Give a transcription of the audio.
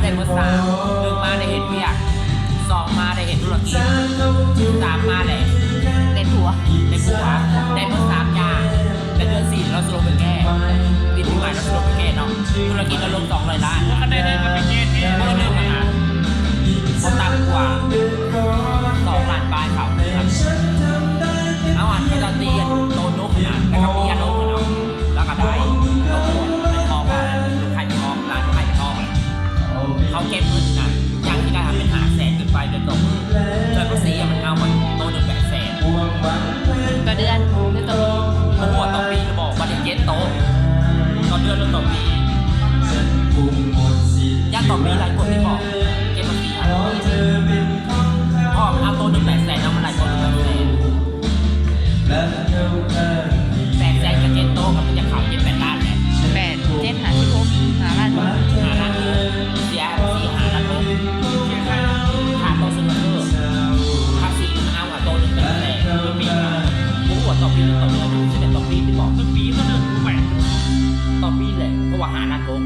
ได้เมื่อสามหนึ่งมาได้เห็นเวียกสองมาได้เห็นธุรกิจสามมาได้ได้ผัวได้เมื่อสามอย่างแต่เดือนสี่เราสรุปไปแก้ปีใหม่เราสรุปไปแก้เนาะธุรกิจเราลง200 ล้านก็ได้ได้กับไปแก้ที่เมื่อเรื่องนะผมต่ำกว่า2 ล้านปลายเขาเลยครับเอาอันที่เราตีโตนุกนะแล้วก็มียานุกเนาะแล้วก็ได้เราโอนเป็นทองว่าลูกไข่ทองร้านลูกไข่ทองเขาเก็บเงินนะอย่างที่ได้ทำเป็น500,000ขึ้นไปโดยตรงส่วนภาษีมันเอามันโต100,000ต่อเดือน